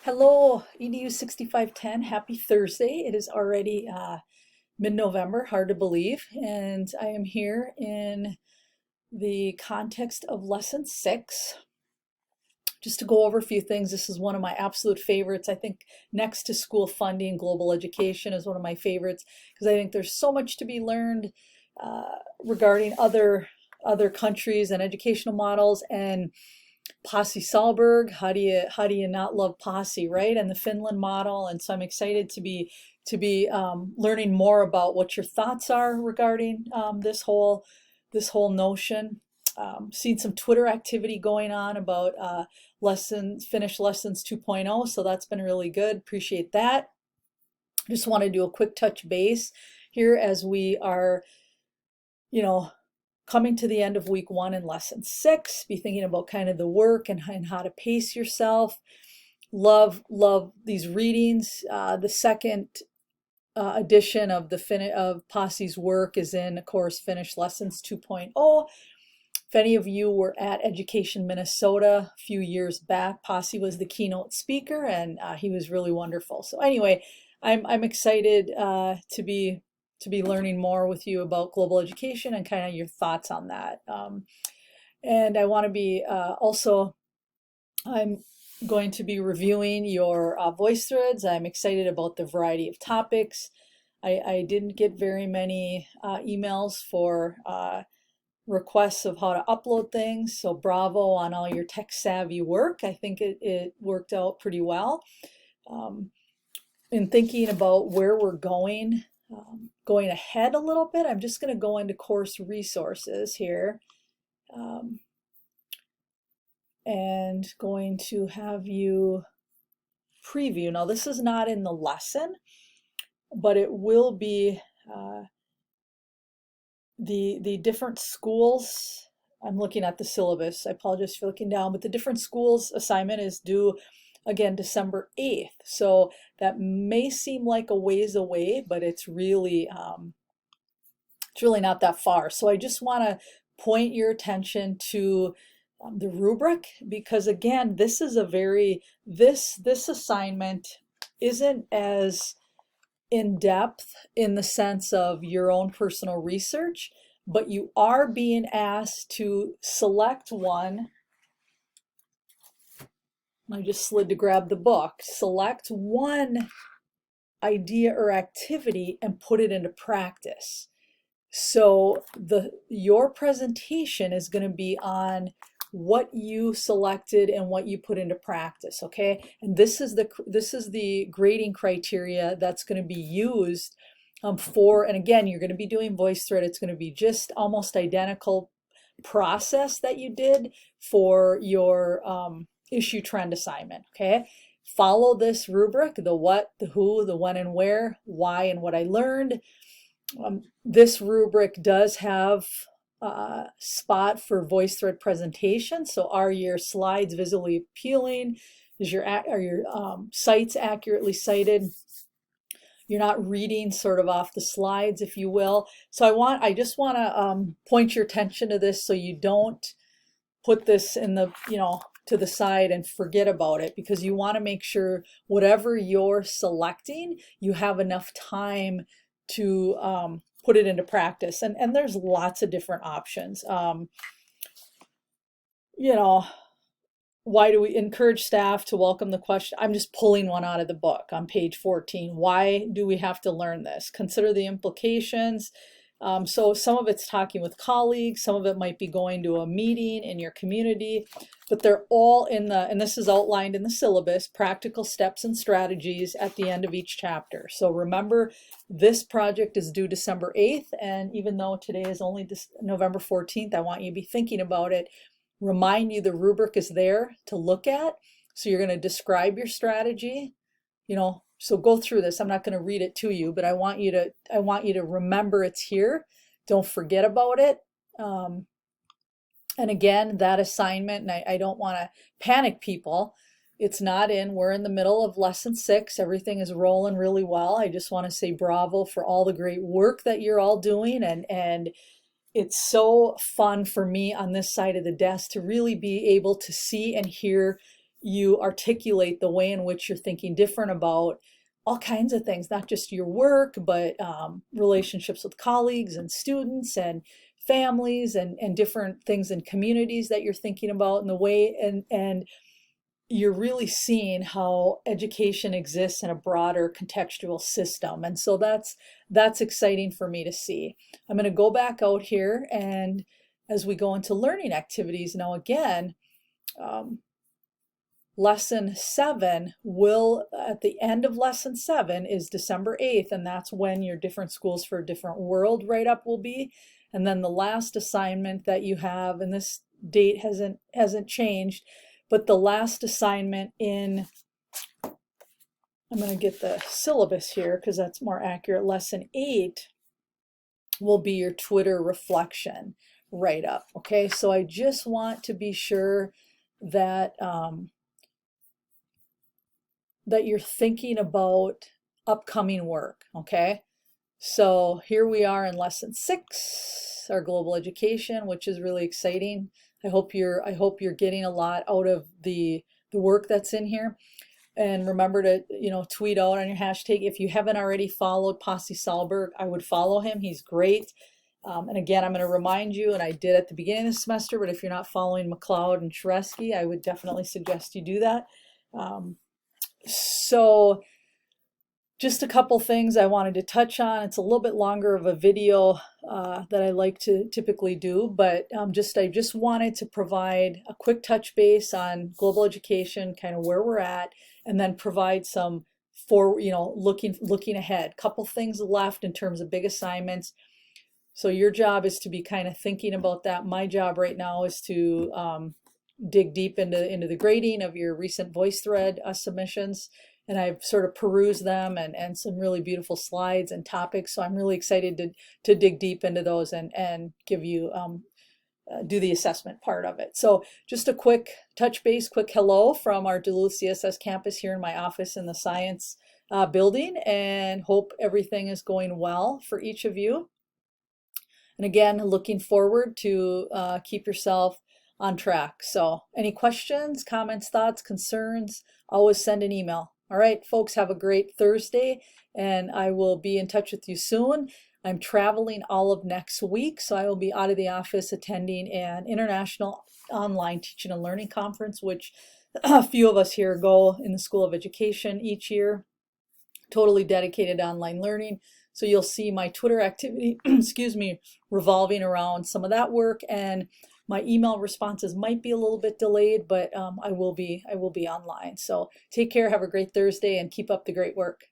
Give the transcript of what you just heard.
Hello, EDU 6510. Happy Thursday. It is already mid-November, hard to believe. And I am here in the context of lesson 6. Just to go over a few things, this is one of my absolute favorites. I think next to school funding, global education is one of my favorites because I think there's so much to be learned regarding other countries and educational models. And Pasi Sahlberg, how do you not love Pasi, right? And the Finland model. And so I'm excited to be learning more about what your thoughts are regarding this whole notion. Seen some Twitter activity going on about finish lessons 2.0, so that's been really good. Appreciate that. Just want to do a quick touch base here as we are, you know, coming to the end of week 1 in lesson 6. Be thinking about kind of the work and how to pace yourself. Love these readings. The second edition of Pasi's work is in, of course, Finish Lessons 2.0. If any of you were at Education Minnesota a few years back, Pasi was the keynote speaker, and he was really wonderful. So anyway, I'm excited to be learning more with you about global education and kind of your thoughts on that. And I want to be I'm going to be reviewing your VoiceThreads. I'm excited about the variety of topics. I didn't get very many emails for requests of how to upload things, so bravo on all your tech savvy work. I think it worked out pretty well. In thinking about where we're going ahead a little bit, I'm just going to go into course resources here and going to have you preview. Now, this is not in the lesson, but it will be the different schools. I'm looking at the syllabus. I apologize for looking down, but the different schools assignment is due again December 8th. So that may seem like a ways away, but it's really not that far. So I just want to point your attention to the rubric, because again, this is this assignment isn't as in depth in the sense of your own personal research, but you are being asked to select one. I just slid to grab the book. Select one idea or activity and put it into practice. So your presentation is going to be on what you selected and what you put into practice, okay? And this is the grading criteria that's going to be used and again, you're going to be doing VoiceThread. It's going to be just almost identical process that you did for your issue trend assignment, okay? Follow this rubric: the what, the who, the when and where, why, and what I learned. This rubric does have a spot for VoiceThread presentation. So are your slides visually appealing? Are your sites accurately cited? You're not reading sort of off the slides, if you will. So I just want to point your attention to this so you don't put this in the, to the side and forget about it, because you want to make sure whatever you're selecting, you have enough time to put it into practice. And there's lots of different options. Why do we encourage staff to welcome the question? I'm just pulling one out of the book on page 14. Why do we have to learn this? Consider the implications. So some of it's talking with colleagues, some of it might be going to a meeting in your community, but they're all and this is outlined in the syllabus, practical steps and strategies at the end of each chapter. So remember, this project is due December 8th, and even though today is only November 14th, I want you to be thinking about it. Remind you the rubric is there to look at. So you're going to describe your strategy, so go through this. I'm not going to read it to you, but I want you to remember it's here. Don't forget about it. And again, that assignment, and I don't want to panic people. It's not we're in the middle of lesson 6. Everything is rolling really well. I just want to say bravo for all the great work that you're all doing. And it's so fun for me on this side of the desk to really be able to see and hear you articulate the way in which you're thinking different about all kinds of things, not just your work, but relationships with colleagues and students and families and different things in communities that you're thinking about, and the way and you're really seeing how education exists in a broader contextual system. And so that's exciting for me to see. I'm going to go back out here, and as we go into learning activities now, again, lesson 7 will, at the end of lesson 7 is December 8th, and that's when your different schools for a different world write-up will be. And then the last assignment that you have, and this date hasn't changed, but the last assignment in, I'm going to get the syllabus here because that's more accurate, lesson 8 will be your Twitter reflection write-up. Okay, so I just want to be sure that that you're thinking about upcoming work. Okay, so here we are in lesson 6, our global education, which is really exciting. I hope you're getting a lot out of the work that's in here. And remember to, tweet out on your hashtag. If you haven't already followed Pasi Sahlberg, I would follow him. He's great. And again, I'm going to remind you, and I did at the beginning of the semester, but if you're not following McLeod and Sharesky, I would definitely suggest you do that. So just a couple things I wanted to touch on. It's a little bit longer of a video that I like to typically do, but I just wanted to provide a quick touch base on global education, kind of where we're at, and then provide some looking ahead. Couple things left in terms of big assignments. So your job is to be kind of thinking about that. My job right now is to dig deep into the grading of your recent VoiceThread submissions. And I've sort of perused them and some really beautiful slides and topics. So I'm really excited to dig deep into those and give you, do the assessment part of it. So just a quick touch base, quick hello from our Duluth CSS campus here in my office in the science building, and hope everything is going well for each of you. And again, looking forward to keep yourself on track. So any questions, comments, thoughts, concerns, always send an email. All right, folks, have a great Thursday, and I will be in touch with you soon. I'm traveling all of next week, so I will be out of the office attending an international online teaching and learning conference, which a few of us here go in the School of Education each year, totally dedicated to online learning. So you'll see my Twitter activity, excuse me, revolving around some of that work, and my email responses might be a little bit delayed, but I will be online. So take care, have a great Thursday, and keep up the great work.